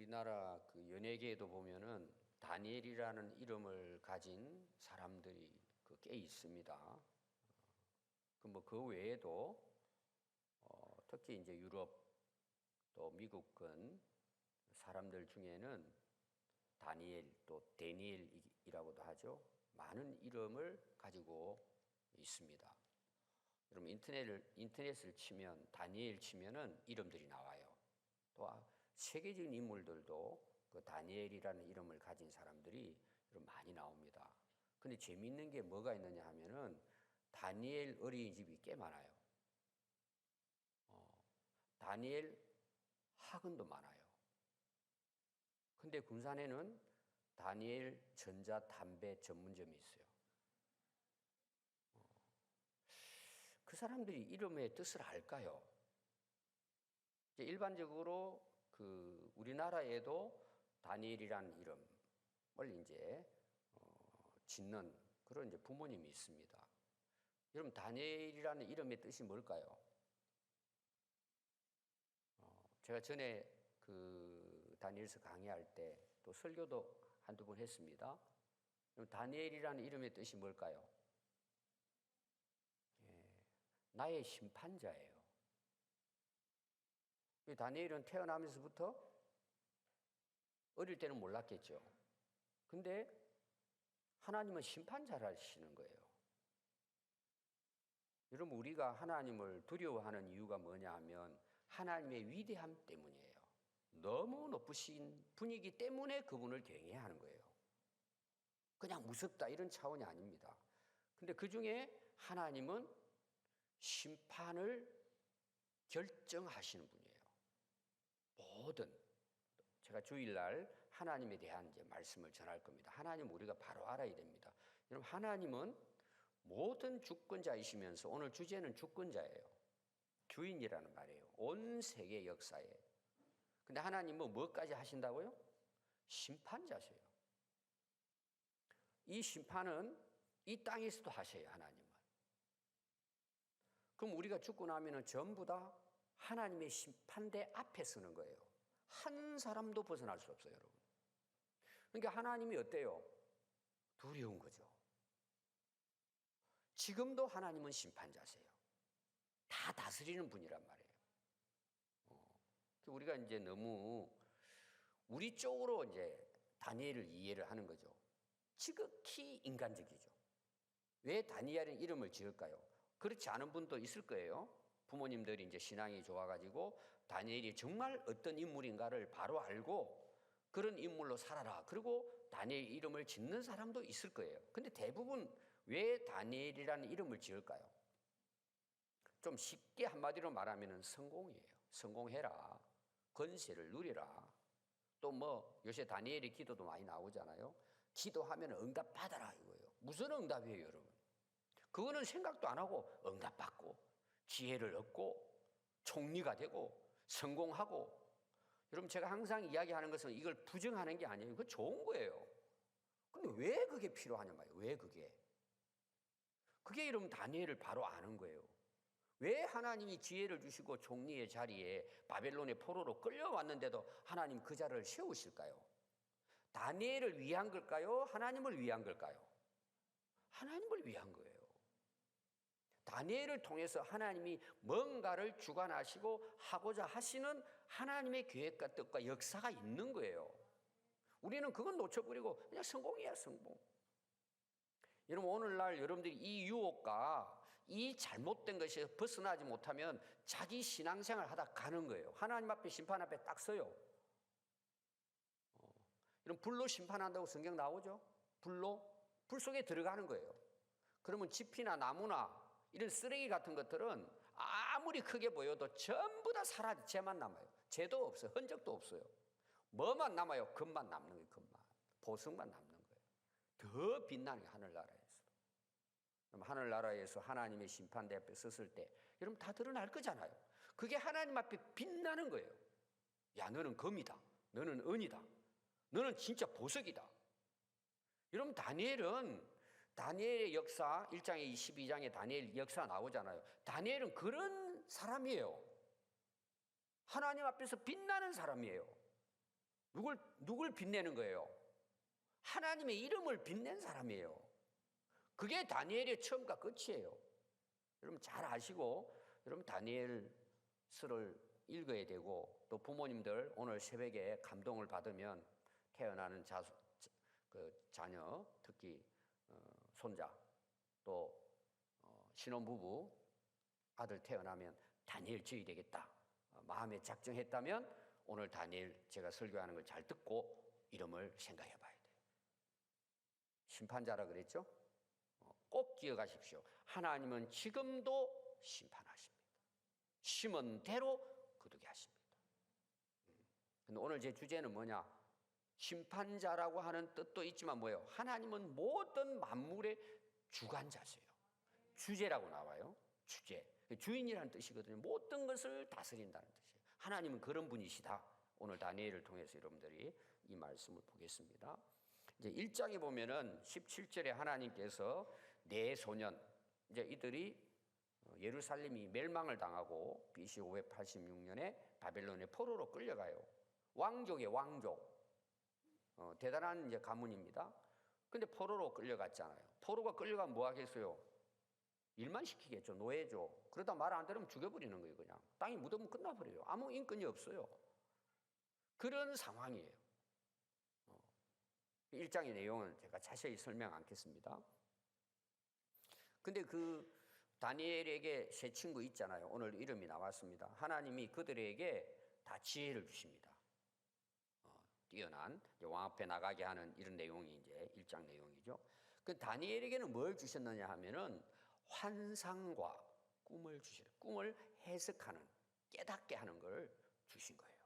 우리나라 그 연예계에도 보면은 다니엘이라는 이름을 가진 사람들이 꽤 있습니다. 그 외에도 특히 이제 유럽 또 미국권 사람들 중에는 다니엘 또 데니엘이라고도 하죠. 많은 이름을 가지고 있습니다. 여러분 인터넷을 치면 다니엘 치면은 이름들이 나와요. 또 세계적인 인물들도 그 다니엘이라는 이름을 가진 사람들이 많이 나옵니다. 근데 재미있는 게 뭐가 있느냐 하면은 다니엘 어린이집이 꽤 많아요. 다니엘 학원도 많아요. 근데 군산에는 다니엘 전자담배 전문점이 있어요. 그 사람들이 이름의 뜻을 알까요? 일반적으로 우리나라에도 다니엘이라는 이름을 이제 짓는 그런 이제 부모님이 있습니다. 여러분 다니엘이라는 이름의 뜻이 뭘까요? 제가 전에 다니엘서 강의할 때 또 설교도 한두 번 했습니다. 그럼 다니엘이라는 이름의 뜻이 뭘까요? 나의 심판자예요. 다니엘은 태어나면서부터 어릴 때는 몰랐겠죠. 근데 하나님은 심판자라시는 거예요. 여러분 우리가 하나님을 두려워하는 이유가 뭐냐 하면 하나님의 위대함 때문이에요. 너무 높으신 분이기 때문에 그분을 경외하는 거예요. 그냥 무섭다 이런 차원이 아닙니다. 근데 그중에 하나님은 심판을 결정하시는 분이에요. 모든 제가 주일날 하나님에 대한 이제 말씀을 전할 겁니다. 하나님 우리가 바로 알아야 됩니다. 여러분 하나님은 모든 주권자이시면서 오늘 주제는 주권자예요. 주인이라는 말이에요. 온 세계 역사에. 근데 하나님은 뭐까지 하신다고요? 심판자세요. 이 심판은 이 땅에서도 하셔요, 하나님은. 그럼 우리가 죽고 나면은 전부 다 하나님의 심판대 앞에 서는 거예요. 한 사람도 벗어날 수 없어요, 여러분. 그러니까 하나님이 어때요? 두려운 거죠. 지금도 하나님은 심판자세요. 다 다스리는 분이란 말이에요. 우리가 이제 너무 우리 쪽으로 이제 다니엘을 이해를 하는 거죠. 지극히 인간적이죠. 왜 다니엘은 이름을 지을까요? 그렇지 않은 분도 있을 거예요. 부모님들이 이제 신앙이 좋아가지고 다니엘이 정말 어떤 인물인가를 바로 알고 그런 인물로 살아라. 그리고 다니엘 이름을 짓는 사람도 있을 거예요. 근데 대부분 왜 다니엘이라는 이름을 지을까요? 좀 쉽게 한마디로 말하면 성공이에요. 성공해라. 권세를 누리라. 또 요새 다니엘의 기도도 많이 나오잖아요. 기도하면 응답받아라 이거예요. 무슨 응답이에요, 여러분? 그거는 생각도 안 하고 응답받고 지혜를 얻고 총리가 되고 성공하고. 여러분 제가 항상 이야기하는 것은 이걸 부정하는 게 아니에요. 그거 좋은 거예요. 근데 왜 그게 필요하냐 말이에요. 왜 그게? 그게 여러분 다니엘을 바로 아는 거예요. 왜 하나님이 지혜를 주시고 총리의 자리에 바벨론의 포로로 끌려왔는데도 하나님 그 자리를 세우실까요? 다니엘을 위한 걸까요? 하나님을 위한 걸까요? 하나님을 위한 거예요. 다니엘을 통해서 하나님이 뭔가를 주관하시고 하고자 하시는 하나님의 계획과 뜻과 역사가 있는 거예요. 우리는 그건 놓쳐버리고 그냥 성공이야, 성공. 여러분 오늘날 여러분들이 이 유혹과 이 잘못된 것에서 벗어나지 못하면 자기 신앙생활 하다 가는 거예요. 하나님 앞에 심판 앞에 딱 서요. 여러분 불로 심판한다고 성경 나오죠? 불 속에 들어가는 거예요. 그러면 집이나 나무나 이런 쓰레기 같은 것들은 아무리 크게 보여도 전부 다 사라져. 죄만 남아요. 죄도 없어요. 흔적도 없어요. 뭐만 남아요? 금만 남는 거예요. 금만. 보석만 남는 거예요. 더 빛나는 게 하늘나라에서. 그럼 하늘나라에서 하나님의 심판대 앞에 섰을 때 여러분 다 드러날 거잖아요. 그게 하나님 앞에 빛나는 거예요. 야, 너는 금이다. 너는 은이다. 너는 진짜 보석이다. 여러분 다니엘의 역사 1장에 22장에 다니엘 역사 나오잖아요. 다니엘은 그런 사람이에요. 하나님 앞에서 빛나는 사람이에요. 누굴 빛내는 거예요? 하나님의 이름을 빛낸 사람이에요. 그게 다니엘의 처음과 끝이에요. 여러분 잘 아시고, 여러분 다니엘서를 읽어야 되고, 또 부모님들 오늘 새벽에 감동을 받으면 태어나는 자녀, 특히 손자, 또 신혼부부 아들 태어나면 다니엘 지어야 되겠다 마음에 작정했다면 오늘 다니엘 제가 설교하는 걸 잘 듣고 이름을 생각해 봐야 돼요. 심판자라 그랬죠? 꼭 기억하십시오. 하나님은 지금도 심판하십니다. 심은 대로 거두게 하십니다. 근데 오늘 제 주제는 뭐냐? 심판자라고 하는 뜻도 있지만 뭐예요? 하나님은 모든 만물의 주관자세요. 주제라고 나와요. 주제. 주인이라는 뜻이거든요. 모든 것을 다스린다는 뜻이에요. 하나님은 그런 분이시다. 오늘 다니엘을 통해서 여러분들이 이 말씀을 보겠습니다. 이제 1장에 보면은 17절에 하나님께서 네 소년, 이제 이들이 예루살렘이 멸망을 당하고 BC 586년에 바벨론의 포로로 끌려가요. 왕족의 왕족. 대단한 이제 가문입니다. 근데 포로로 끌려갔잖아요. 포로가 끌려가면 뭐 하겠어요? 일만 시키겠죠. 노예죠. 그러다 말 안 들으면 죽여버리는 거예요. 그냥 땅이 묻으면 끝나버려요. 아무 인권이 없어요. 그런 상황이에요. 1장의 내용은 제가 자세히 설명 않겠습니다. 근데 그 다니엘에게 세 친구 있잖아요. 오늘 이름이 나왔습니다. 하나님이 그들에게 다 지혜를 주십니다. 뛰어난 왕 앞에 나가게 하는 이런 내용이 이제 1장 내용이죠. 그 다니엘에게는 뭘 주셨느냐 하면은 환상과 꿈을 주셔요. 꿈을 해석하는, 깨닫게 하는 걸 주신 거예요.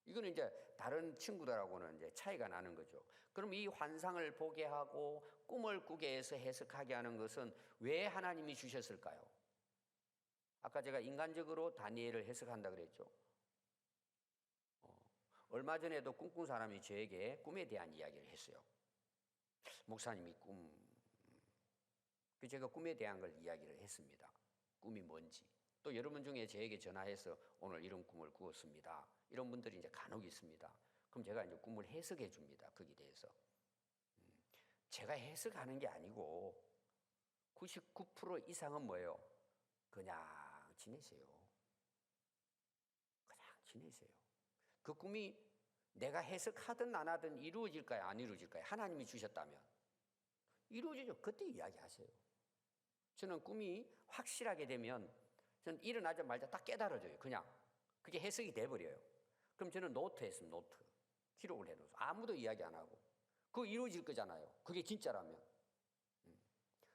이거는 이제 다른 친구들하고는 이제 차이가 나는 거죠. 그럼 이 환상을 보게 하고 꿈을 꾸게 해서 해석하게 하는 것은 왜 하나님이 주셨을까요? 아까 제가 인간적으로 다니엘을 해석한다 그랬죠. 얼마 전에도 꿈꾼 사람이 저에게 꿈에 대한 이야기를 했어요. 목사님이 제가 꿈에 대한 걸 이야기를 했습니다. 꿈이 뭔지. 또 여러분 중에 저에게 전화해서 오늘 이런 꿈을 꾸었습니다. 이런 분들이 이제 간혹 있습니다. 그럼 제가 이제 꿈을 해석해 줍니다. 거기에 대해서. 제가 해석하는 게 아니고 99% 이상은 뭐예요? 그냥 지내세요. 그냥 지내세요. 그 꿈이 내가 해석하든 안 하든 이루어질까요? 안 이루어질까요? 하나님이 주셨다면 이루어지죠. 그때 이야기하세요. 저는 꿈이 확실하게 되면 저는 일어나자마자 딱 깨달아져요. 그냥 그게 해석이 돼버려요. 그럼 저는 노트 했습니다. 노트. 기록을 해놓아서 아무도 이야기 안 하고 그거 이루어질 거잖아요. 그게 진짜라면.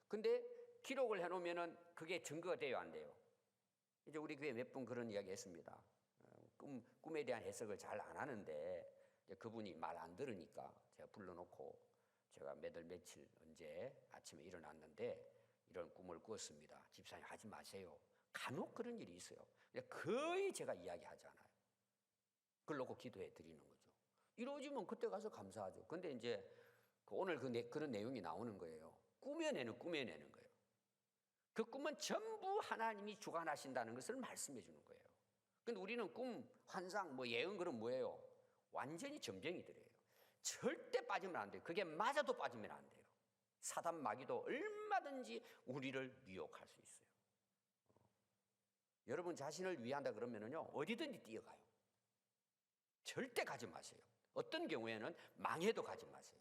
근데 기록을 해놓으면은 그게 증거가 돼요? 안 돼요? 이제 우리 교회 몇 분 그런 이야기 했습니다. 꿈에 대한 해석을 잘 안 하는데 이제 그분이 말 안 들으니까 제가 불러놓고 제가 며칠 언제 아침에 일어났는데 이런 꿈을 꾸었습니다. 집사님 하지 마세요. 간혹 그런 일이 있어요. 거의 제가 이야기하지 않아요. 그걸 놓고 기도해 드리는 거죠. 이루어지면 그때 가서 감사하죠. 근데 이제 오늘 그런 내용이 나오는 거예요. 꾸며내는 거예요. 그 꿈은 전부 하나님이 주관하신다는 것을 말씀해 주는 거예요. 근데 우리는 꿈, 환상, 예언 그런 뭐예요? 완전히 점쟁이들이에요. 절대 빠지면 안 돼요. 그게 맞아도 빠지면 안 돼요. 사단 마귀도 얼마든지 우리를 미혹할 수 있어요. 여러분 자신을 위한다 그러면은요, 어디든지 뛰어가요. 절대 가지 마세요. 어떤 경우에는 망해도 가지 마세요.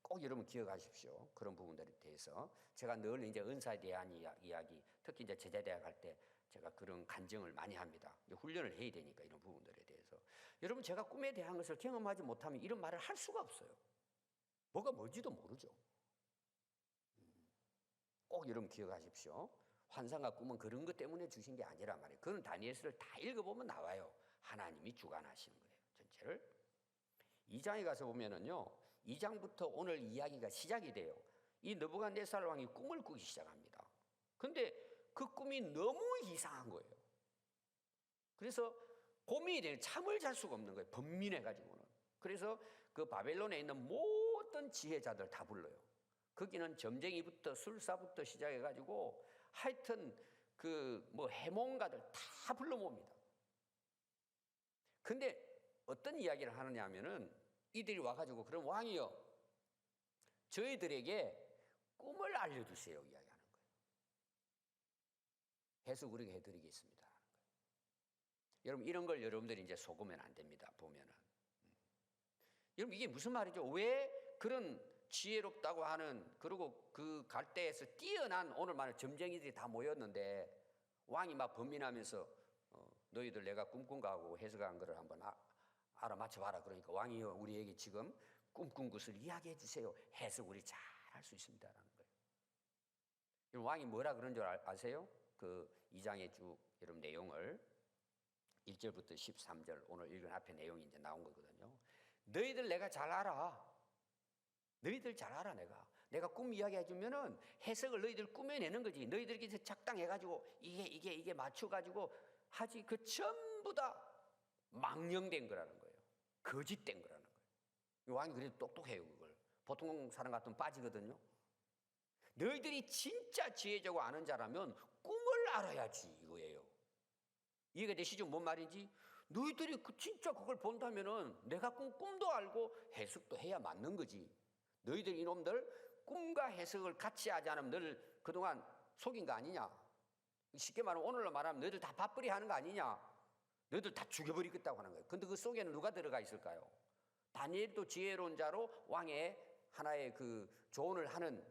꼭 여러분 기억하십시오. 그런 부분들에 대해서. 제가 늘 이제 은사에 대한 이야기, 특히 이제 제자대학 할 때 제가 그런 간증을 많이 합니다. 훈련을 해야 되니까 이런 부분들에 대해서. 여러분 제가 꿈에 대한 것을 경험하지 못하면 이런 말을 할 수가 없어요. 뭐가 뭔지도 모르죠. 꼭 여러분 기억하십시오. 환상과 꿈은 그런 것 때문에 주신 게 아니란 말이에요. 그건 다니엘서를 다 읽어보면 나와요. 하나님이 주관하시는 거예요. 전체를. 2장에 가서 보면은요. 2장부터 오늘 이야기가 시작이 돼요. 이 느부갓네살 왕이 꿈을 꾸기 시작합니다. 근데 그 꿈이 너무 이상한 거예요. 그래서 고민이 되는, 잠을 잘 수가 없는 거예요. 번민해가지고는. 그래서 그 바벨론에 있는 모든 지혜자들 다 불러요. 거기는 점쟁이부터 술사부터 시작해가지고 하여튼 해몽가들 다 불러 모읍니다. 근데 어떤 이야기를 하느냐 하면은 이들이 와가지고 그럼 왕이여 저희들에게 꿈을 알려주세요 이야기하는 거예요. 해석 우리가 해드리겠습니다. 여러분 이런 걸 여러분들이 이제 속으면 안 됩니다. 보면은 여러분 이게 무슨 말이죠? 왜 그런 지혜롭다고 하는 그리고 그 갈대에서 뛰어난 오늘 말하는 점쟁이들이 다 모였는데 왕이 막 번민하면서 너희들 내가 꿈꾼 거하고 해석한 거를 한번 알아맞혀봐라. 그러니까 왕이여 우리에게 지금 꿈꾼 것을 이야기해 주세요. 해석 우리 잘 할 수 있습니다라는 거예요. 왕이 뭐라 그런 줄 아세요? 그 2장의 쭉 여러분 내용을 1절부터 13절 오늘 읽은 앞에 내용이 이제 나온 거거든요. 너희들 내가 잘 알아. 너희들 잘 알아 내가 꿈 이야기해 주면은 해석을 너희들 꾸며내는 거지. 너희들이 작당해가지고 이게 맞춰가지고 하지 그 전부 다 망령된 거라는 거예요. 거짓된 거라는 거예요. 왕이 그래도 똑똑해요 그걸. 보통 사람 같으면 빠지거든요. 너희들이 진짜 지혜자고 아는 자라면 꿈을 알아야지 이거예요. 이해가 되시죠? 뭔 말인지? 너희들이 진짜 그걸 본다면은 내가 꿈도 알고 해석도 해야 맞는 거지. 너희들 이놈들 꿈과 해석을 같이 하지 않으면 너를 그동안 속인 거 아니냐? 쉽게 말하면 오늘로 말하면 너희들 다 밥벌이 하는 거 아니냐? 너희들 다 죽여버리겠다고 하는 거예요. 근데 그 속에는 누가 들어가 있을까요? 다니엘도 지혜로운 자로 왕의 하나의 그 조언을 하는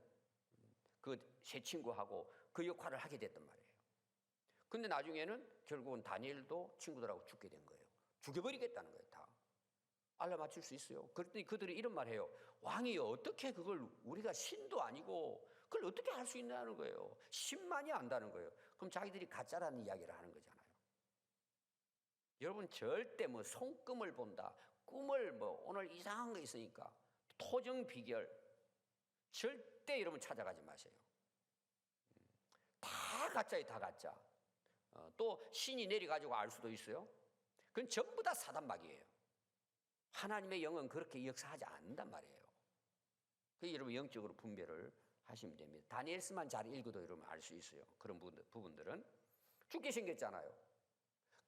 그 세 친구하고 그 역할을 하게 됐단 말이에요. 근데 나중에는 결국은 다니엘도 친구들하고 죽게 된 거예요. 죽여버리겠다는 거예요, 다. 알아맞힐 수 있어요. 그랬더니 그들이 이런 말 해요. 왕이 어떻게 그걸 우리가 신도 아니고 그걸 어떻게 할 수 있냐는 거예요. 신만이 안다는 거예요. 그럼 자기들이 가짜라는 이야기를 하는 거잖아요. 여러분 절대 뭐 손금을 본다, 꿈을 뭐 오늘 이상한 거 있으니까 토정 비결 절대 여러분 찾아가지 마세요. 다 가짜예요, 다 가짜. 또 신이 내려가지고 알 수도 있어요. 그건 전부 다 사단막이에요. 하나님의 영은 그렇게 역사하지 않는단 말이에요. 그래서 여러분 영적으로 분별을 하시면 됩니다. 다니엘서만 잘 읽어도 여러분 알 수 있어요. 그런 부분들은 죽게 생겼잖아요.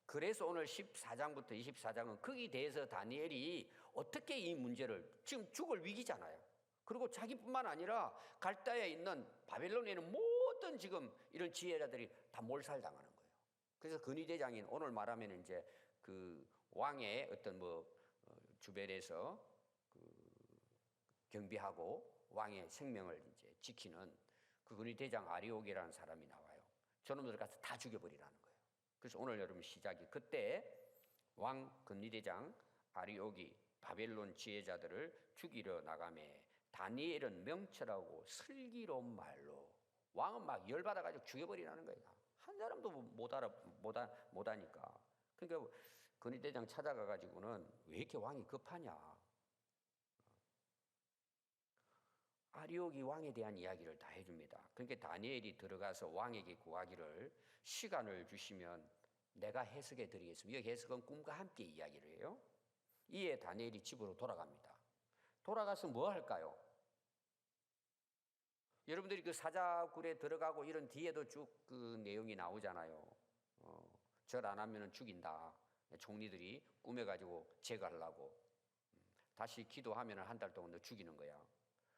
그래서 오늘 14장부터 24장은 거기에 대해서 다니엘이 어떻게 이 문제를 지금 죽을 위기잖아요. 그리고 자기뿐만 아니라 갈다에 있는 바벨론에 있는 모든 지금 이런 지혜자들이 다 몰살당하는 거예요. 그래서 근위대장인 오늘 말하면 이제 그 왕의 어떤 주변에서 그 경비하고 왕의 생명을 이제 지키는 그 근위대장 아리옥이라는 사람이 나와요. 저놈들 가서 다 죽여버리라는 거예요. 그래서 오늘 여러분 시작이 그때 왕 근위대장 아리옥이 바벨론 지혜자들을 죽이러 나가매 다니엘은 명철하고 슬기로운 말로 왕은 막 열받아가지고 죽여버리라는 거예요. 한 사람도 못 하니까. 그러니까 근위대장 찾아가가지고는 왜 이렇게 왕이 급하냐. 아리옥이 왕에 대한 이야기를 다 해줍니다. 그러니까 다니엘이 들어가서 왕에게 구하기를 시간을 주시면 내가 해석해 드리겠습니다. 이 해석은 꿈과 함께 이야기를 해요. 이에 다니엘이 집으로 돌아갑니다. 돌아가서 뭐 할까요? 여러분들이 그 사자굴에 들어가고 이런 뒤에도 쭉 그 내용이 나오잖아요. 절 안 하면 죽인다. 총리들이 꾸며가지고 제거하려고. 다시 기도하면 한 달 동안 너 죽이는 거야.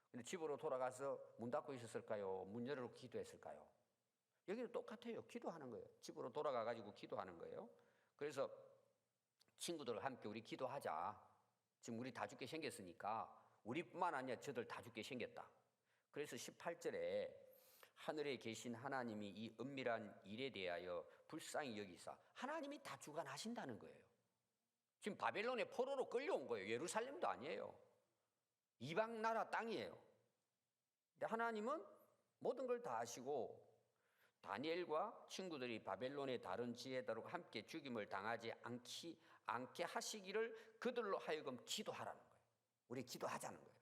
근데 집으로 돌아가서 문 닫고 있었을까요? 문 열어놓고 기도했을까요? 여기는 똑같아요. 기도하는 거예요. 집으로 돌아가가지고 기도하는 거예요. 그래서 친구들과 함께 우리 기도하자. 지금 우리 다 죽게 생겼으니까 우리뿐만 아니라 저들 다 죽게 생겼다. 그래서 18절에 하늘에 계신 하나님이 이 은밀한 일에 대하여 불쌍히 여기사 하나님이 다 주관하신다는 거예요. 지금 바벨론의 포로로 끌려온 거예요. 예루살렘도 아니에요. 이방 나라 땅이에요. 근데 하나님은 모든 걸 다 아시고 다니엘과 친구들이 바벨론의 다른 지혜자들과 함께 죽임을 당하지 않게 하시기를 그들로 하여금 기도하라는 거예요. 우리 기도하자는 거예요.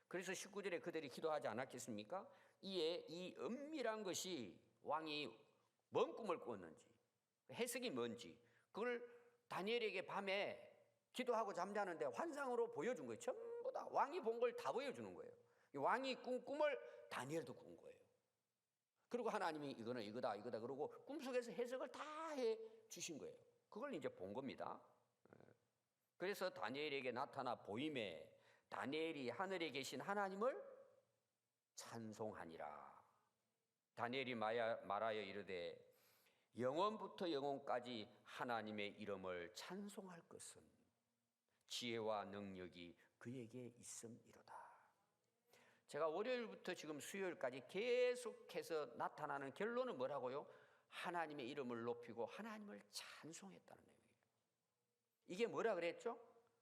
그래서 19절에 그들이 기도하지 않았겠습니까? 이에 이 은밀한 것이 왕이 뭔 꿈을 꾸었는지 해석이 뭔지 그걸 다니엘에게 밤에 기도하고 잠자는데 환상으로 보여준 거예요. 전부 다 왕이 본 걸 다 보여주는 거예요. 왕이 꾼 꿈을 다니엘도 꾼 거예요. 그리고 하나님이 이거는 이거다 그러고 꿈속에서 해석을 다 해 주신 거예요. 그걸 이제 본 겁니다. 그래서 다니엘에게 나타나 보임에 다니엘이 하늘에 계신 하나님을 찬송하니라. 다니엘이 말하여 이르되 영원부터 영원까지 하나님의 이름을 찬송할 것은 지혜와 능력이 그에게 있음이로다. 제가 월요일부터 지금 수요일까지 계속해서 나타나는 결론은 뭐라고요? 하나님의 이름을 높이고 하나님을 찬송했다는 내용이에요. 이게 뭐라 그랬죠?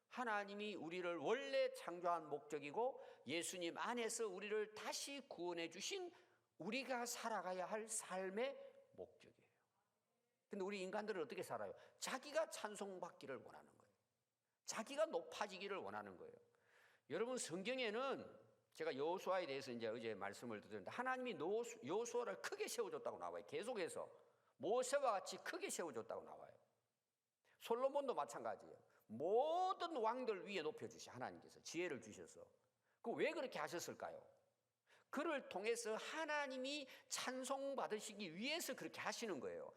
하나님이 우리를 원래 창조한 목적이고 예수님 안에서 우리를 다시 구원해 주신 우리가 살아가야 할 삶의 목적이에요. 근데 우리 인간들은 어떻게 살아요? 자기가 찬송받기를 원하는 거예요. 자기가 높아지기를 원하는 거예요. 여러분, 성경에는 제가 여호수아에 대해서 이제 어제 말씀을 드렸는데 하나님이 여호수아를 크게 세워줬다고 나와요. 계속해서 모세와 같이 크게 세워줬다고 나와요. 솔로몬도 마찬가지예요. 모든 왕들 위에 높여주시 하나님께서 지혜를 주셔서. 그 왜 그렇게 하셨을까요? 그를 통해서 하나님이 찬송받으시기 위해서 그렇게 하시는 거예요.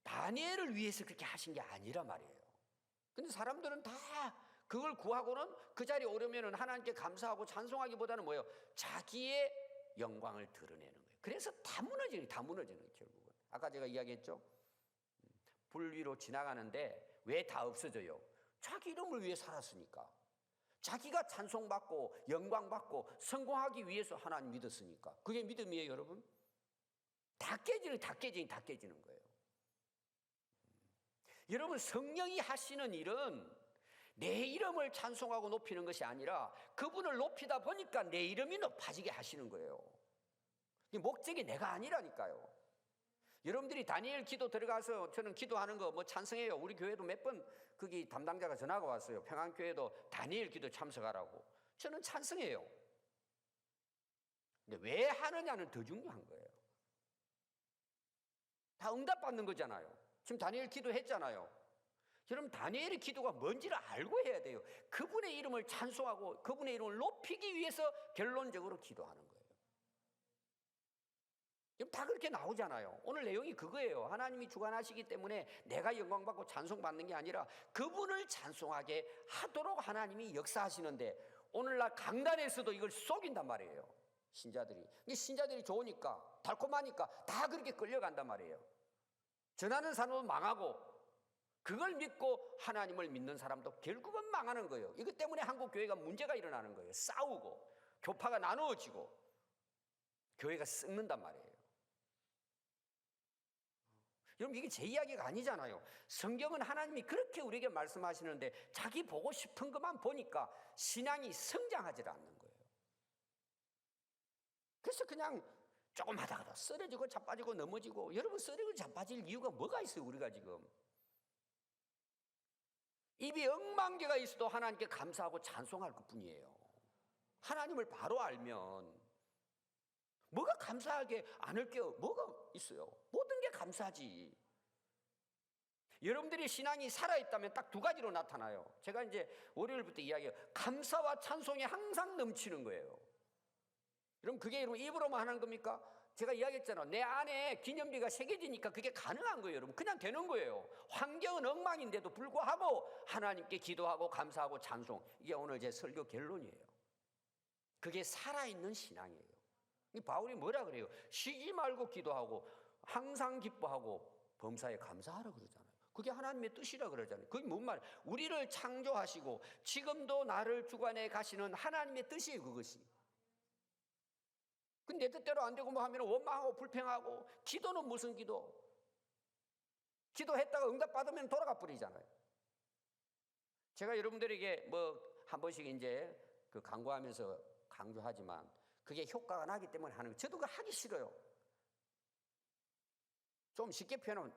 다니엘을 위해서 그렇게 하신 게 아니라 말이에요. 근데 사람들은 다 그걸 구하고는 그 자리에 오르면은 하나님께 감사하고 찬송하기보다는 뭐예요? 자기의 영광을 드러내는 거예요. 그래서 다 무너지는 거예요, 결국은. 아까 제가 이야기했죠? 불 위로 지나가는데 왜 다 없어져요? 자기 이름을 위해 살았으니까. 자기가 찬송받고 영광받고 성공하기 위해서 하나님 믿었으니까. 그게 믿음이에요, 여러분? 다 깨지는 거예요. 여러분, 성령이 하시는 일은 내 이름을 찬송하고 높이는 것이 아니라 그분을 높이다 보니까 내 이름이 높아지게 하시는 거예요. 이 목적이 내가 아니라니까요. 여러분들이 다니엘 기도 들어가서 저는 기도하는 거 뭐 찬성해요. 우리 교회도 몇 번 거기 담당자가 전화가 왔어요. 평안교회도 다니엘 기도 참석하라고. 저는 찬성해요. 근데 왜 하느냐는 더 중요한 거예요. 다 응답받는 거잖아요. 지금 다니엘 기도했잖아요. 여러분, 다니엘의 기도가 뭔지를 알고 해야 돼요. 그분의 이름을 찬송하고 그분의 이름을 높이기 위해서 결론적으로 기도하는 거예요. 다 그렇게 나오잖아요. 오늘 내용이 그거예요. 하나님이 주관하시기 때문에 내가 영광받고 찬송받는 게 아니라 그분을 찬송하게 하도록 하나님이 역사하시는데 오늘날 강단에서도 이걸 속인단 말이에요. 신자들이. 신자들이 좋으니까 달콤하니까 다 그렇게 끌려간단 말이에요. 전하는 사람은 망하고 그걸 믿고 하나님을 믿는 사람도 결국은 망하는 거예요. 이것 때문에 한국 교회가 문제가 일어나는 거예요. 싸우고 교파가 나누어지고 교회가 썩는단 말이에요. 여러분, 이게 제 이야기가 아니잖아요. 성경은 하나님이 그렇게 우리에게 말씀하시는데 자기 보고 싶은 것만 보니까 신앙이 성장하지 않는 거예요. 그래서 그냥 조금 하다가 쓰러지고 자빠지고 넘어지고. 여러분, 쓰러지고 자빠질 이유가 뭐가 있어요? 우리가 지금 입이 억만개가 있어도 하나님께 감사하고 찬송할 것뿐이에요. 하나님을 바로 알면 뭐가 감사하게 않을 게 뭐가 있어요? 모든 게 감사하지. 여러분들이 신앙이 살아있다면 딱 두 가지로 나타나요. 제가 이제 월요일부터 이야기해요. 감사와 찬송이 항상 넘치는 거예요. 여러분, 그게 입으로만 하는 겁니까? 제가 이야기했잖아요. 내 안에 기념비가 새겨지니까 그게 가능한 거예요, 여러분. 그냥 되는 거예요. 환경은 엉망인데도 불구하고 하나님께 기도하고 감사하고 찬송. 이게 오늘 제 설교 결론이에요. 그게 살아있는 신앙이에요. 바울이 뭐라 그래요? 쉬지 말고 기도하고 항상 기뻐하고 범사에 감사하라 그러잖아요. 그게 하나님의 뜻이라 그러잖아요. 그게 뭔 말이에요? 우리를 창조하시고 지금도 나를 주관해 가시는 하나님의 뜻이에요, 그것이. 근데 내 뜻대로 안 되고 뭐 하면 원망하고 불평하고. 기도는 무슨 기도? 기도했다가 응답받으면 돌아가 버리잖아요. 제가 여러분들에게 뭐 한 번씩 이제 그 강구하면서 강조하지만 그게 효과가 나기 때문에 하는 거예요. 저도 그거 하기 싫어요. 좀 쉽게 표현하면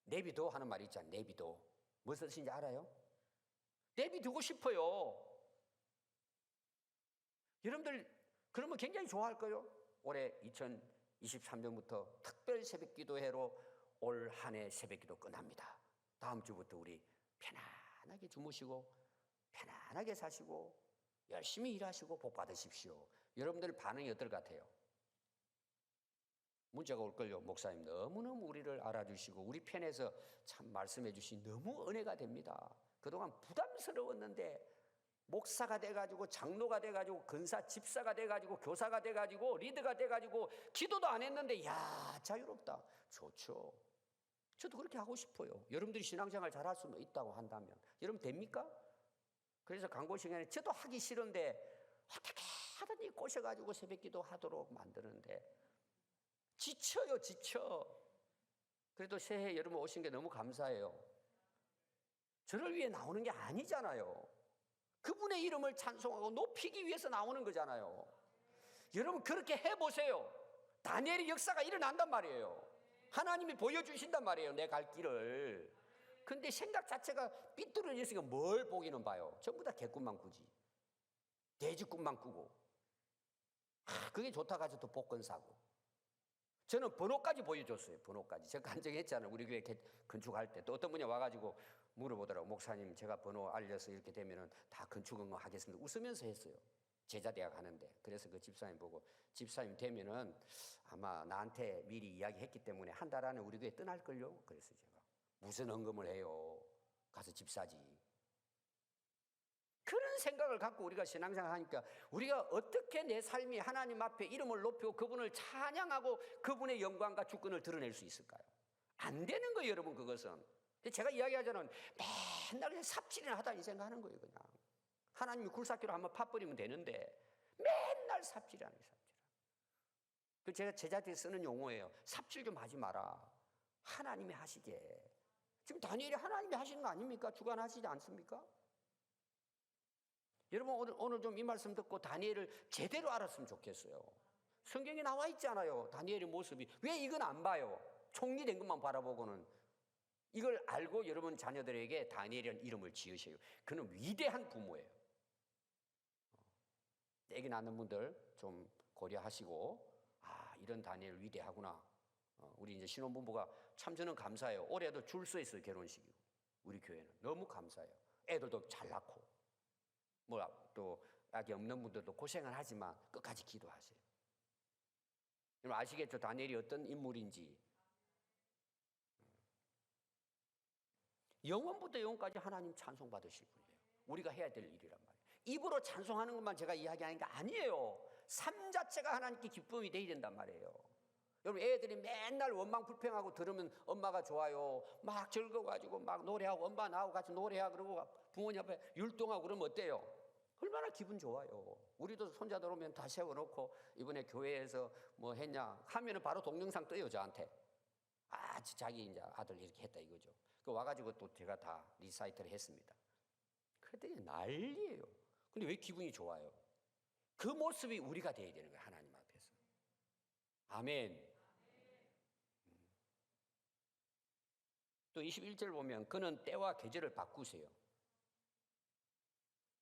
내비둬 하는 말이 있잖아요. 내비둬. 무슨 뜻인지 알아요? 내비두고 싶어요. 여러분들 그러면 굉장히 좋아할 거예요. 올해 2023년부터 특별 새벽기도회로 올 한 해 새벽기도 끝납니다. 다음 주부터 우리 편안하게 주무시고 편안하게 사시고 열심히 일하시고 복 받으십시오. 여러분들 반응이 어떨 것 같아요? 문자가 올걸요. 목사님 너무너무 우리를 알아주시고 우리 편에서 참 말씀해 주신 너무 은혜가 됩니다. 그동안 부담스러웠는데 목사가 돼가지고 장로가 돼가지고 근사 집사가 돼가지고 교사가 돼가지고 리더가 돼가지고 기도도 안 했는데 야 자유롭다. 좋죠. 저도 그렇게 하고 싶어요. 여러분들이 신앙생활 잘할 수 있다고 한다면 여러분 됩니까? 그래서 광고 시간에 저도 하기 싫은데 어떻게 하든지 꼬셔가지고 새벽기도 하도록 만드는데 지쳐요. 지쳐. 그래도 새해 여러분 오신 게 너무 감사해요. 저를 위해 나오는 게 아니잖아요. 그분의 이름을 찬송하고 높이기 위해서 나오는 거잖아요. 여러분 그렇게 해보세요. 다니엘의 역사가 일어난단 말이에요. 하나님이 보여주신단 말이에요. 내 갈 길을. 근데 생각 자체가 삐뚤어졌으니까 뭘 보기는 봐요. 전부 다 개꿈만 꾸지. 돼지꿈만 꾸고. 그게 좋다고 해서 또 복권 사고. 저는 번호까지 보여줬어요. 번호까지. 제가 간증했잖아요. 우리 교회 건축할 때. 또 어떤 분이 와가지고 물어보더라고. 목사님 제가 번호 알려서 이렇게 되면은 다 건축은 거 하겠습니다. 웃으면서 했어요. 제자대학 하는데. 그래서 그 집사님 보고 집사님 되면은 아마 나한테 미리 이야기했기 때문에 한 달 안에 우리 교회 떠날걸요. 그랬어요. 제가. 무슨 헌금을 해요. 가서 집사지. 그런 생각을 갖고 우리가 신앙생활 하니까 우리가 어떻게 내 삶이 하나님 앞에 이름을 높이고 그분을 찬양하고 그분의 영광과 주권을 드러낼 수 있을까요? 안 되는 거예요, 여러분. 그것은 제가 이야기하자면 맨날 그냥 삽질이나 하다 이 생각하는 거예요. 그냥 하나님이 굴삭기로 한번 파버리면 되는데 맨날 삽질하는 거예요. 삽질. 그 제가 제자들이 쓰는 용어예요. 삽질 좀 하지 마라. 하나님이 하시게. 지금 다니엘이 하나님이 하시는 거 아닙니까? 주관하시지 않습니까? 여러분 오늘 좀 이 말씀 듣고 다니엘을 제대로 알았으면 좋겠어요. 성경에 나와 있잖아요. 다니엘의 모습이. 왜 이건 안 봐요? 총리된 것만 바라보고는. 이걸 알고 여러분 자녀들에게 다니엘이라는 이름을 지으셔요. 그는 위대한 부모예요. 애기 낳는 분들 좀 고려하시고 이런 다니엘 위대하구나. 우리 이제 신혼부부가 참 저는 감사해요. 올해도 줄 서 있어요. 결혼식이. 우리 교회는 너무 감사해요. 애들도 잘 낳고 또 아기 없는 분들도 고생을 하지만 끝까지 기도하세요. 여러분 아시겠죠? 다니엘이 어떤 인물인지. 영원부터 영원까지 하나님 찬송 받으실 분이에요. 우리가 해야 될 일이란 말이에요. 입으로 찬송하는 것만 제가 이야기하는 게 아니에요. 삶 자체가 하나님께 기쁨이 되어야 된단 말이에요. 여러분 애들이 맨날 원망 불평하고 들으면 엄마가 좋아요. 막 즐거워가지고 막 노래하고 엄마 나하고 같이 노래하고 그러고 부모님 앞에 율동하고 그러면 어때요? 얼마나 기분 좋아요. 우리도 손자들 오면 다 세워놓고 이번에 교회에서 뭐 했냐 하면은 바로 동영상 떠요 저한테. 자기 이제 아들 이렇게 했다 이거죠. 그 와가지고 또 제가 다 리사이트를 했습니다. 그랬더니 난리예요. 근데 왜 기분이 좋아요? 그 모습이 우리가 돼야 되는 거예요. 하나님 앞에서. 아멘. 또 21절 보면 그는 때와 계절을 바꾸세요.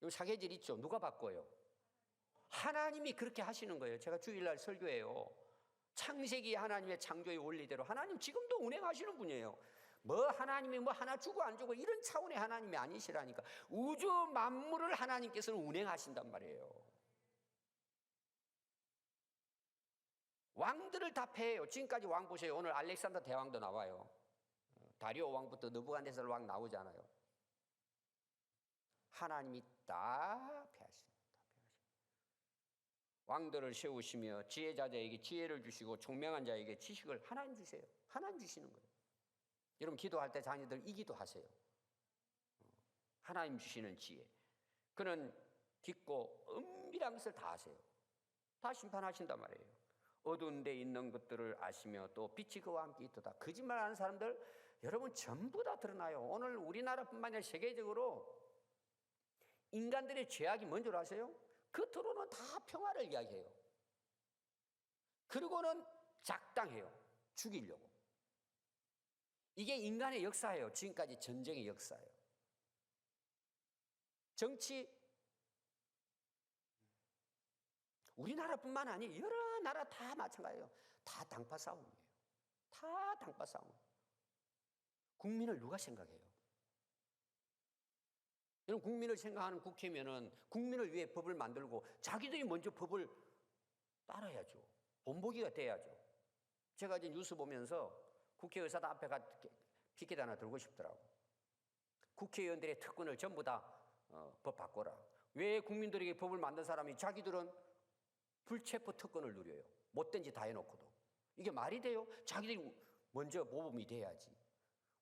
여기 사계절 있죠. 누가 바꿔요? 하나님이 그렇게 하시는 거예요. 제가 주일날 설교해요. 창세기 하나님의 창조의 원리대로 하나님 지금도 운행하시는 분이에요. 뭐 하나님이 뭐 하나 주고 안 주고 이런 차원의 하나님이 아니시라니까. 우주 만물을 하나님께서는 운행하신단 말이에요. 왕들을 다 패해요. 지금까지 왕 보세요. 오늘 알렉산더 대왕도 나와요. 다리오 왕부터 느부갓네살 왕 나오잖아요. 하나님이 다 패하십니다. 왕들을 세우시며 지혜자들에게 지혜를 주시고 총명한 자에게 지식을 하나님 주세요. 하나님 주시는 거예요. 여러분 기도할 때 자녀들 이 기도하세요. 하나님 주시는 지혜. 그는 깊고 은밀한 것을 다 아세요. 다 심판하신단 말이에요. 어두운 데 있는 것들을 아시며 또 빛이 그와 함께 있도다. 거짓말하는 사람들 여러분 전부 다 드러나요. 오늘 우리나라뿐만 아니라 세계적으로 인간들의 죄악이 뭔 줄 아세요? 겉으로는 다 평화를 이야기해요. 그리고는 작당해요. 죽이려고. 이게 인간의 역사예요. 지금까지 전쟁의 역사예요. 정치 우리나라뿐만 아니라 여러 나라 다 마찬가지예요. 다 당파 싸움이에요. 다 당파 싸움. 국민을 누가 생각해요? 여러분 국민을 생각하는 국회면은 국민을 위해 법을 만들고 자기들이 먼저 법을 따라야죠. 본보기가 돼야죠. 제가 이제 뉴스 보면서 국회의사당 앞에 피켓 하나 들고 싶더라고. 국회의원들의 특권을 전부 다 법 바꿔라. 왜 국민들에게 법을 만든 사람이 자기들은 불체포 특권을 누려요? 못된 짓 다 해놓고도. 이게 말이 돼요? 자기들이 먼저 모범이 돼야지.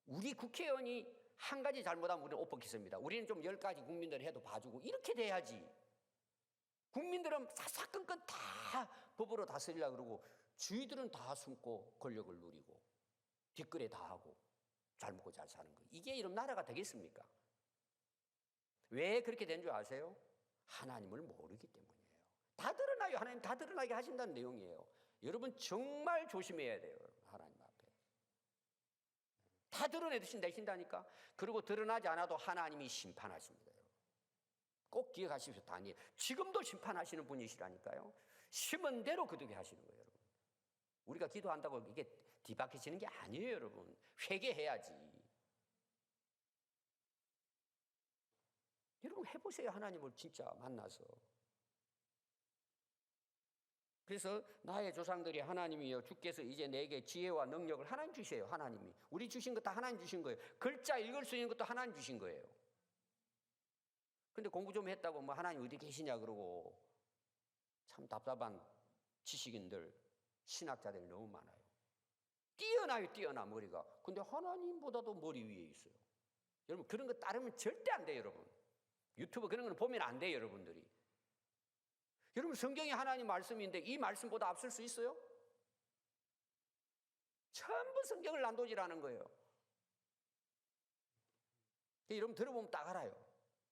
우리 국회의원이 한 가지 잘못하면 우리는 옷 벗기습니다. 우리는 좀 10가지 국민들 해도 봐주고 이렇게 돼야지. 국민들은 사사건건 다 법으로 다스리려고 그러고 주의들은 다 숨고 권력을 누리고 뒷거래 다 하고 잘 먹고 잘 사는 거. 이게 이런 나라가 되겠습니까? 왜 그렇게 된 줄 아세요? 하나님을 모르기 때문이에요. 다 드러나요. 하나님 다 드러나게 하신다는 내용이에요. 여러분 정말 조심해야 돼요. 하나님 앞에. 다 드러내신다니까. 그리고 드러나지 않아도 하나님이 심판하십니다. 꼭 기억하십시오. 다니엘. 지금도 심판하시는 분이시라니까요. 심은 대로 거두게 하시는 거예요. 여러분. 우리가 기도한다고 이게 뒤바뀌지는 게 아니에요. 여러분. 회개해야지. 여러분 해보세요. 하나님을 진짜 만나서. 그래서 나의 조상들이 하나님이여 주께서 이제 내게 지혜와 능력을 하나님 주세요. 하나님이. 우리 주신 거 다 하나님 주신 거예요. 글자 읽을 수 있는 것도 하나님 주신 거예요. 근데 공부 좀 했다고 뭐 하나님 어디 계시냐 그러고 참 답답한 지식인들, 신학자들이 너무 많아요. 뛰어나 머리가. 근데 하나님보다도 머리 위에 있어요. 여러분 그런 거 따르면 절대 안 돼요. 여러분. 유튜브 그런 거는 보면 안 돼요. 여러분들이. 여러분 성경이 하나님 말씀인데 이 말씀보다 앞설 수 있어요? 전부 성경을 난도질하는 거예요. 여러분 들어보면 딱 알아요.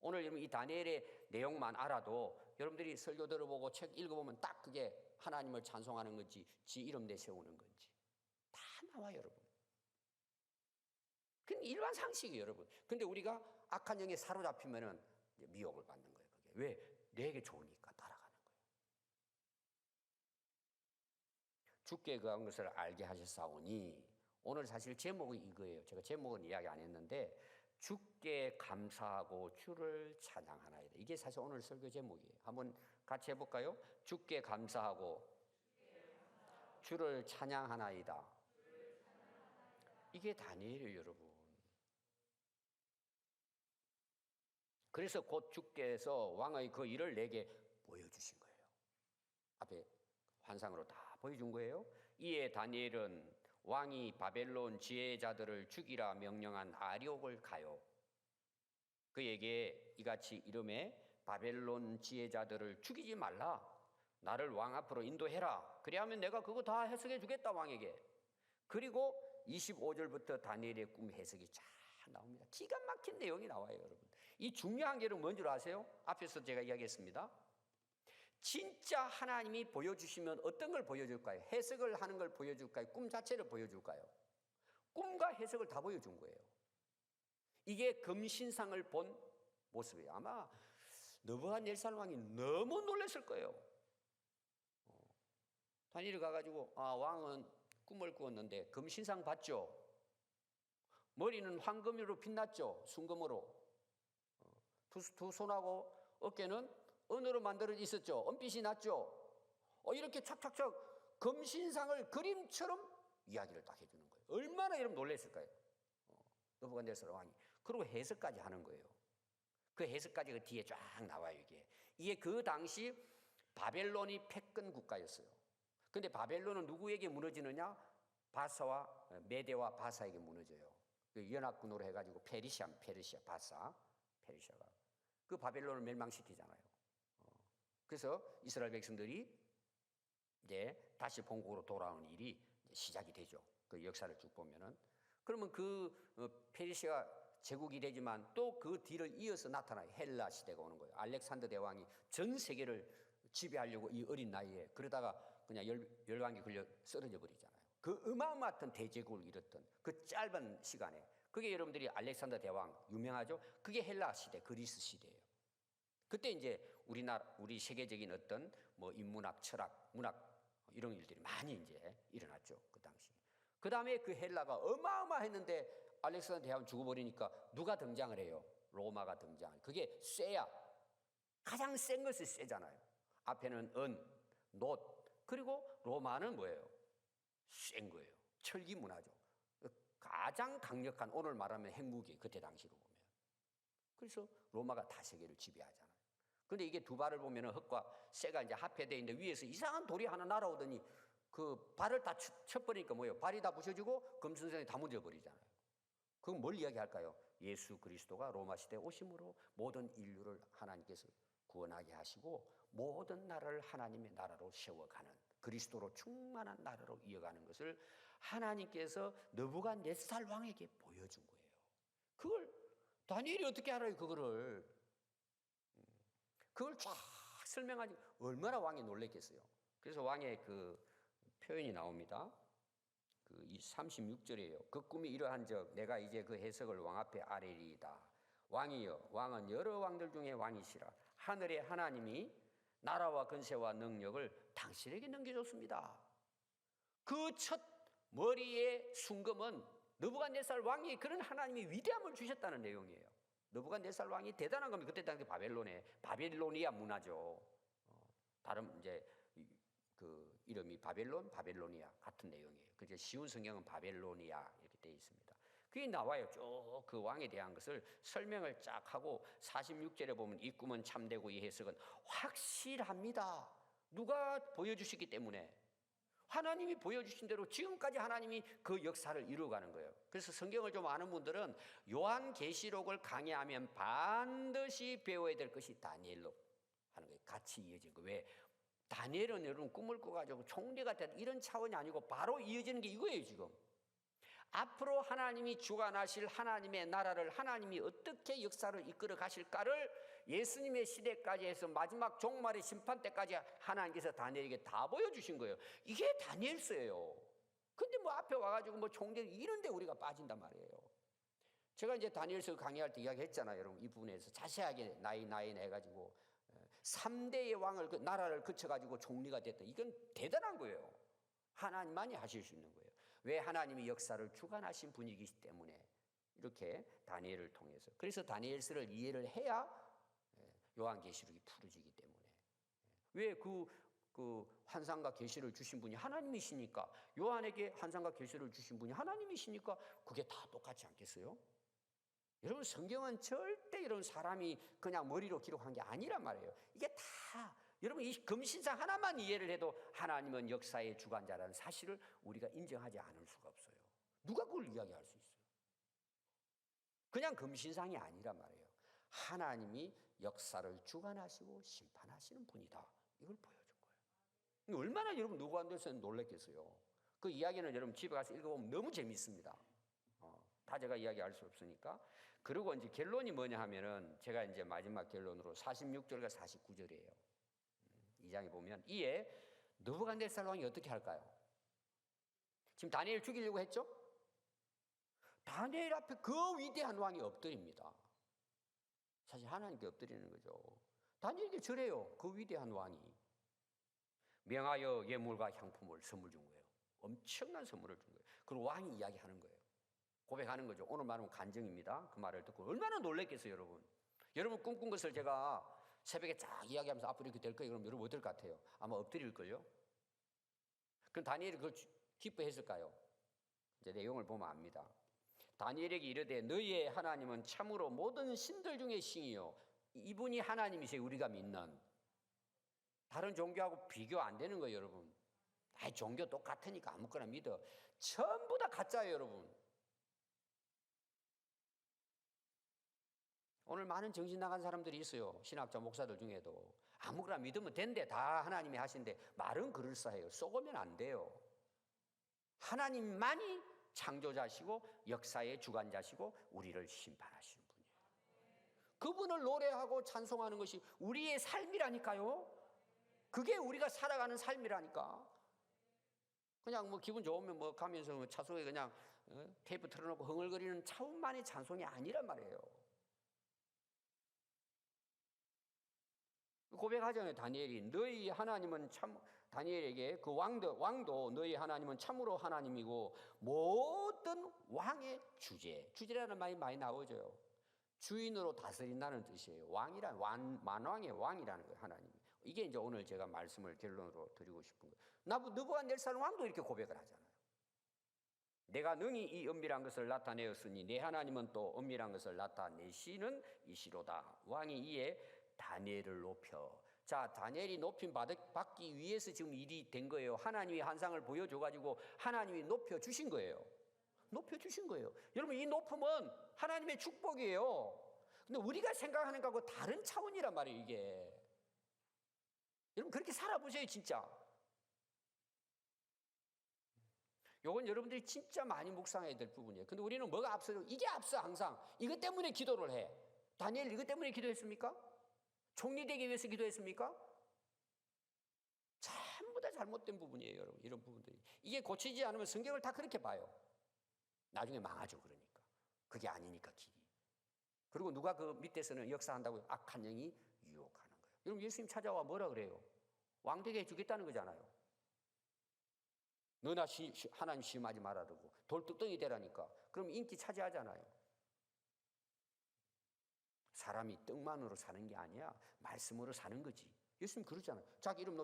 오늘 여러분 이 다니엘의 내용만 알아도 여러분들이 설교 들어보고 책 읽어보면 딱 그게 하나님을 찬송하는 건지 지 이름 내세우는 건지 다 나와요. 여러분. 그건 일반 상식이에요. 여러분. 근데 우리가 악한 영에 사로잡히면은 미혹을 받는 거예요. 그게. 왜? 내게 좋으니까 따라가는 거예요. 주께 그한 것을 알게 하셨사오니 오늘 사실 제목이 이거예요. 제가 제목은 이야기 안 했는데 주께 감사하고 주를 찬양하나이다. 이게 사실 오늘 설교 제목이에요. 한번 같이 해볼까요? 주께 감사하고 주를 찬양하나이다. 이게 다니엘이에요. 여러분. 그래서 곧 주께서 왕의 그 일을 내게 보여주신 거예요. 앞에 환상으로 다 보여준 거예요. 이에 다니엘은 왕이 바벨론 지혜자들을 죽이라 명령한 아리옥을 가요. 그에게 이같이 이르매 바벨론 지혜자들을 죽이지 말라. 나를 왕 앞으로 인도해라. 그래야면 내가 그거 다 해석해 주겠다 왕에게. 그리고 25절부터 다니엘의 꿈 해석이 쫙 나옵니다. 기가 막힌 내용이 나와요. 여러분. 이 중요한 게 뭔 줄 아세요? 앞에서 제가 이야기했습니다. 진짜 하나님이 보여주시면 어떤 걸 보여줄까요? 해석을 하는 걸 보여줄까요? 꿈 자체를 보여줄까요? 꿈과 해석을 다 보여준 거예요. 이게 금신상을 본 모습이에요. 아마 느부갓네살 왕이 너무 놀랐을 거예요. 다니엘이 가가지고 왕은 꿈을 꾸었는데 금신상 봤죠? 머리는 황금으로 빛났죠? 순금으로. 두 손하고 어깨는 은으로 만들어져 있었죠? 은빛이 났죠? 이렇게 착착착 금신상을 그림처럼 이야기를 딱 해주는 거예요. 얼마나 여러분 놀랐을까요? 느부갓네살 왕이. 그리고 해석까지 하는 거예요. 그 해석까지 그 뒤에 쫙 나와요. 이게 그 당시 바벨론이 패권 국가였어요. 근데 바벨론은 누구에게 무너지느냐? 바사와 메대와 바사에게 무너져요. 그 연합군으로 해가지고 페르시아, 바사, 페르시아가 그 바벨론을 멸망시키잖아요. 그래서 이스라엘 백성들이 이제 다시 본국으로 돌아오는 일이 시작이 되죠. 그 역사를 쭉 보면은. 그러면 그 페르시아 제국이 되지만 또 그 뒤를 이어서 나타나요. 헬라 시대가 오는 거예요. 알렉산더 대왕이 전 세계를 지배하려고 이 어린 나이에 그러다가 그냥 열왕이 걸려 쓰러져 버리잖아요. 그 어마어마한 대제국을 이뤘던 그 짧은 시간에 그게 여러분들이 알렉산더 대왕 유명하죠? 그게 헬라 시대, 그리스 시대예요. 그때 이제 우리 세계적인 어떤 뭐 인문학, 철학, 문학 이런 일들이 많이 이제 일어났죠. 그 당시. 그 다음에 그 헬라가 어마어마했는데 알렉산더 대왕 죽어버리니까 누가 등장을 해요? 로마가 등장해요. 그게 쇠야. 가장 센 것이 쇠잖아요. 앞에는 은, 놋, 그리고 로마는 뭐예요? 센 거예요. 철기 문화죠. 가장 강력한 오늘 말하면 핵무기 그때 당시로 보면. 그래서 로마가 다 세계를 지배하잖아요. 근데 이게 두 발을 보면은 흙과 쇠가 이제 합해되어 있는데 위에서 이상한 돌이 하나 날아오더니 그 발을 다 쳐버리니까 뭐예요? 발이 다 부셔지고 금sun성이 다 무뎌버리잖아요. 그건 뭘 이야기할까요? 예수 그리스도가 로마 시대에 오심으로 모든 인류를 하나님께서 구원하게 하시고 모든 나라를 하나님의 나라로 세워가는, 그리스도로 충만한 나라로 이어가는 것을 하나님께서 느부갓네살 왕에게 보여준 거예요. 그걸 다니엘이 어떻게 알아요? 그걸 쫙 설명하니 얼마나 왕이 놀랬겠어요. 그래서 왕의 그 표현이 나옵니다. 이 36절이에요. 그 꿈이 이러한즉 내가 이제 그 해석을 왕 앞에 아뢰리이다. 왕이여, 왕은 여러 왕들 중에 왕이시라. 하늘의 하나님이 나라와 근세와 능력을 당신에게 넘겨줬습니다. 그 첫 머리의 순금은 느부갓네살 왕이 그런 하나님이 위대함을 주셨다는 내용이에요. 느부갓네살 왕이 대단한 겁니다. 그때 당시 바벨로니아 문화죠. 다른 이제 그 이름이 바벨로니아 같은 내용이에요. 그래서 쉬운 성경은 바벨로니아 이렇게 되어 있습니다. 그게 나와요. 쭉 그 왕에 대한 것을 설명을 쫙 하고 46절에 보면 이 꿈은 참되고 이 해석은 확실합니다. 누가 보여주시기 때문에, 하나님이 보여주신 대로 지금까지 하나님이 그 역사를 이루어가는 거예요. 그래서 성경을 좀 아는 분들은 요한계시록을 강의하면 반드시 배워야 될 것이 다니엘로 하는 거예요. 같이 이어진 거. 왜? 다니엘은 여러분 꿈을 꿔가지고 총리가 됐다 이런 차원이 아니고 바로 이어지는 게 이거예요. 지금 앞으로 하나님이 주관하실 하나님의 나라를 하나님이 어떻게 역사를 이끌어 가실까를 예수님의 시대까지 해서 마지막 종말의 심판 때까지 하나님께서 다니엘에게 다 보여주신 거예요. 이게 다니엘서예요. 근데 뭐 앞에 와가지고 뭐 총리 이런데 우리가 빠진단 말이에요. 제가 이제 다니엘서 강의할 때 이야기했잖아요. 여러분 이 부분에서 자세하게 나이 해가지고 3대의 왕을 그 나라를 거쳐가지고 총리가 됐다. 이건 대단한 거예요. 하나님만이 하실 수 있는 거예요. 왜? 하나님이 역사를 주관하신 분이기 때문에 이렇게 다니엘을 통해서. 그래서 다니엘서를 이해를 해야 요한계시록이 풀어지기 때문에. 왜? 그 환상과 계시를 주신 분이 하나님이시니까, 요한에게 환상과 계시를 주신 분이 하나님이시니까 그게 다 똑같지 않겠어요? 여러분 성경은 절대 이런 사람이 그냥 머리로 기록한 게 아니란 말이에요. 이게 다 여러분 이 금신상 하나만 이해를 해도 하나님은 역사의 주관자라는 사실을 우리가 인정하지 않을 수가 없어요. 누가 그걸 이야기할 수 있어요? 그냥 금신상이 아니란 말이에요. 하나님이 역사를 주관하시고 심판하시는 분이다. 이걸 보여준 거예요. 얼마나 여러분 느부갓네살은 놀랐겠어요. 그 이야기는 여러분 집에 가서 읽어보면 너무 재밌습니다. 다 제가 이야기할 수 없으니까. 그리고 이제 결론이 뭐냐 하면은 제가 이제 마지막 결론으로 46절과 49절이에요. 2장에 보면 이에 느부갓네살 왕이 어떻게 할까요? 지금 다니엘 죽이려고 했죠? 다니엘 앞에 그 위대한 왕이 엎드립니다. 사실 하나님께 엎드리는 거죠. 다니엘에게 절해요. 그 위대한 왕이. 명하여 예물과 향품을 선물 준 거예요. 엄청난 선물을 준 거예요. 그리고 왕이 이야기하는 거예요. 고백하는 거죠. 오늘 말하면 간증입니다. 그 말을 듣고 얼마나 놀랬겠어요, 여러분. 여러분 꿈꾼 것을 제가 새벽에 쫙 이야기하면서 앞으로 이렇게 될 거예요. 그럼 여러분 어떨 것 같아요? 아마 엎드릴걸요? 그럼 다니엘이 그걸 기뻐했을까요? 이제 내용을 보면 압니다. 다니엘에게 이르되 너희의 하나님은 참으로 모든 신들 중에 신이요. 이분이 하나님이세요. 우리가 믿는. 다른 종교하고 비교 안 되는 거예요, 여러분. 종교 똑같으니까 아무거나 믿어. 전부 다 가짜예요, 여러분. 오늘 많은 정신 나간 사람들이 있어요. 신학자 목사들 중에도. 아무거나 믿으면 된대. 다 하나님이 하신대. 말은 그럴싸해요. 쏘으면 안 돼요. 하나님만이 창조자시고 역사의 주관자시고 우리를 심판하시는 분이에요. 그분을 노래하고 찬송하는 것이 우리의 삶이라니까요. 그게 우리가 살아가는 삶이라니까. 그냥 뭐 기분 좋으면 뭐 가면서 차 속에 그냥 테이프 틀어놓고 흥얼거리는 차원만의 찬송이 아니란 말이에요. 고백하잖아요. 다니엘이 너희 하나님은 참, 다니엘에게 그 왕도 너희 하나님은 참으로 하나님이고 모든 왕의 주제라는 말이 많이 나오죠. 주인으로 다스린다는 뜻이에요. 왕이란 만왕의 왕이라는 거예요. 하나님이. 이게 이제 오늘 제가 말씀을 결론으로 드리고 싶은 거예요. 느부갓네살 왕도 이렇게 고백을 하잖아요. 내가 능히 이 은밀한 것을 나타내었으니 내 하나님은 또 은밀한 것을 나타내시는 이시로다. 왕이 이에 다니엘을 높여. 자, 다니엘이 높임 받기 위해서 지금 일이 된 거예요. 하나님이 환상을 보여줘가지고 하나님이 높여주신 거예요. 높여주신 거예요. 여러분, 이 높음은 하나님의 축복이에요. 근데 우리가 생각하는 거하고 다른 차원이란 말이에요, 이게. 여러분, 그렇게 살아보세요, 진짜. 요건 여러분들이 진짜 많이 묵상해야 될 부분이에요. 근데 우리는 뭐가 앞서요? 이게 앞서 항상. 이것 때문에 기도를 해. 다니엘 이것 때문에 기도했습니까? 총리되기 위해서 기도했습니까? 전부 다 잘못된 부분이에요, 여러분. 이런 부분들이. 이게 고치지 않으면 성경을 다 그렇게 봐요. 나중에 망하죠, 그러니까. 그게 아니니까 길이. 그리고 누가 그 밑에서는 역사한다고 악한 영이 유혹하는 거예요. 여러분, 예수님 찾아와 뭐라 그래요? 왕되게 해주겠다는 거잖아요. 너나 하나님 시험하지 말아 그러고 돌뚝덩이 되라니까. 그럼 인기 차지하잖아요. 사람이 떡만으로 사는 게 아니야. 말씀으로 사는 거지. 예수님 그러잖아요. 자기 이름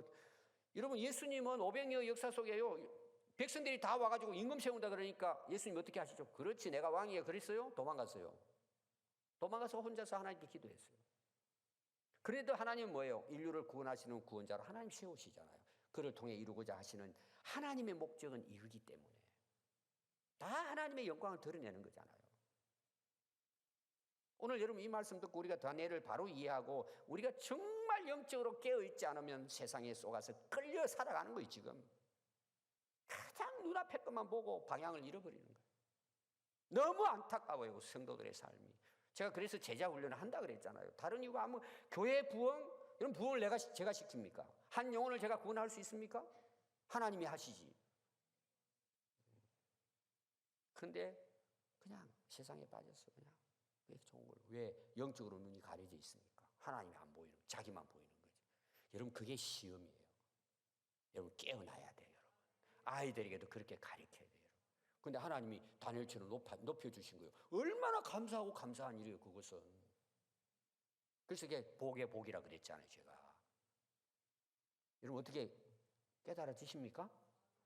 여러분, 예수님은 500년 역사 속에요. 백성들이 다 와가지고 임금 세운다 그러니까 예수님 어떻게 하시죠? 그렇지, 내가 왕이야 그랬어요? 도망갔어요. 도망가서 혼자서 하나님께 기도했어요. 그래도 하나님은 뭐예요? 인류를 구원하시는 구원자로 하나님 세우시잖아요. 그를 통해 이루고자 하시는 하나님의 목적은 이루기 때문에 다 하나님의 영광을 드러내는 거잖아요. 오늘 여러분 이 말씀 듣고 우리가 다니엘을 바로 이해하고 우리가 정말 영적으로 깨어있지 않으면 세상에 속아서 끌려 살아가는 거예요. 지금 가장 눈앞에 것만 보고 방향을 잃어버리는 거예요. 너무 안타까워요, 성도들의 삶이. 제가 그래서 제자 훈련을 한다 그랬잖아요. 다른 이유가 아무 교회 부흥, 이런 부흥을 제가 시킵니까? 한 영혼을 제가 구원할 수 있습니까? 하나님이 하시지. 근데 그냥 세상에 빠졌어. 그냥 왜 좋은 걸? 왜 영적으로 눈이 가려져 있습니까? 하나님이 안 보이는, 자기만 보이는 거지. 여러분, 그게 시험이에요. 여러분, 깨어나야 돼요, 여러분. 아이들에게도 그렇게 가르쳐야 돼요. 근데 하나님이 다니엘처럼 높여주신 거예요. 얼마나 감사하고 감사한 일이에요, 그것은. 그래서 이게 복의 복이라 그랬잖아요, 제가. 여러분, 어떻게 깨달아지십니까?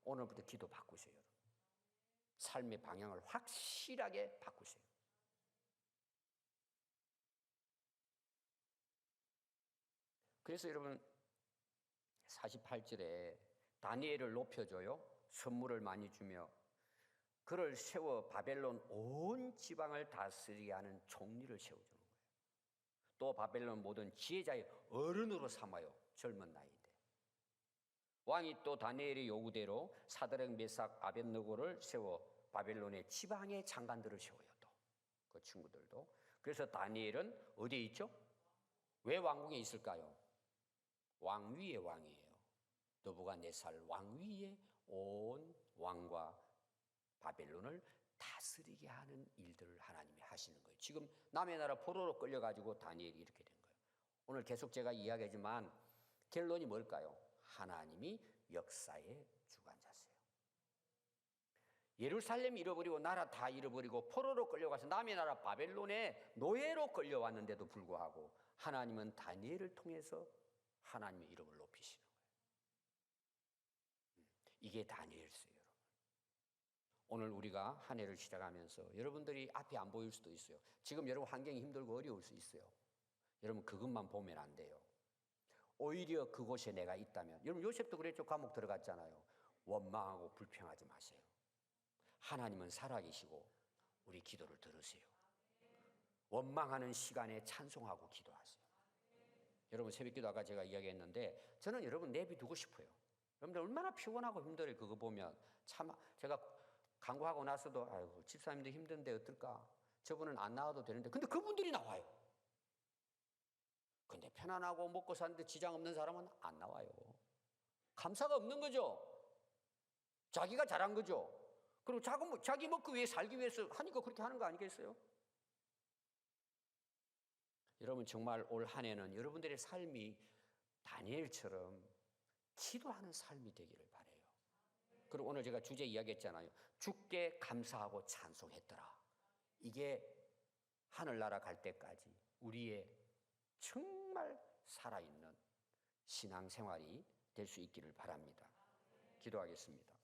오늘부터 기도 바꾸세요, 여러분. 삶의 방향을 확실하게 바꾸세요. 그래서 여러분 48절에 다니엘을 높여줘요. 선물을 많이 주며 그를 세워 바벨론 온 지방을 다스리게 하는 총리를 세워주는 거예요. 또 바벨론 모든 지혜자의 어른으로 삼아요. 젊은 나이인데. 왕이 또 다니엘의 요구대로 사드락 메삭 아벳느고를 세워 바벨론의 지방의 장관들을 세워요. 또 그 친구들도. 그래서 다니엘은 어디에 있죠? 왜 왕궁에 있을까요? 왕위의 왕이에요. 느부갓네살 왕위에 온 왕과 바벨론을 다스리게 하는 일들을 하나님이 하시는 거예요. 지금 남의 나라 포로로 끌려가지고 다니엘이 이렇게 된 거예요. 오늘 계속 제가 이야기하지만 결론이 뭘까요? 하나님이 역사의 주관자세요. 예루살렘 잃어버리고 나라 다 잃어버리고 포로로 끌려가서 남의 나라 바벨론에 노예로 끌려왔는데도 불구하고 하나님은 다니엘을 통해서 하나님의 이름을 높이시는 거예요. 이게 다니엘서예요, 여러분. 오늘 우리가 한 해를 시작하면서 여러분들이 앞이 안 보일 수도 있어요. 지금 여러분 환경이 힘들고 어려울 수 있어요. 여러분 그것만 보면 안 돼요. 오히려 그곳에 내가 있다면, 여러분 요셉도 그랬죠. 감옥 들어갔잖아요. 원망하고 불평하지 마세요. 하나님은 살아계시고 우리 기도를 들으세요. 원망하는 시간에 찬송하고 기도하세요. 여러분 새벽기도 아까 제가 이야기했는데 저는 여러분 내비두고 싶어요. 여러분들 얼마나 피곤하고 힘들어요. 그거 보면 참 제가 간구하고 나서도 아이고 집사님도 힘든데 어떨까? 저분은 안 나와도 되는데 근데 그분들이 나와요. 근데 편안하고 먹고 사는데 지장 없는 사람은 안 나와요. 감사가 없는 거죠. 자기가 잘한 거죠. 그리고 자기 먹기 위해 살기 위해서 하니까 그렇게 하는 거 아니겠어요? 여러분 정말 올 한 해는 여러분들의 삶이 다니엘처럼 기도하는 삶이 되기를 바라요. 그리고 오늘 제가 주제 이야기했잖아요. 주께 감사하고 찬송했더라. 이게 하늘나라 갈 때까지 우리의 정말 살아있는 신앙생활이 될 수 있기를 바랍니다. 기도하겠습니다.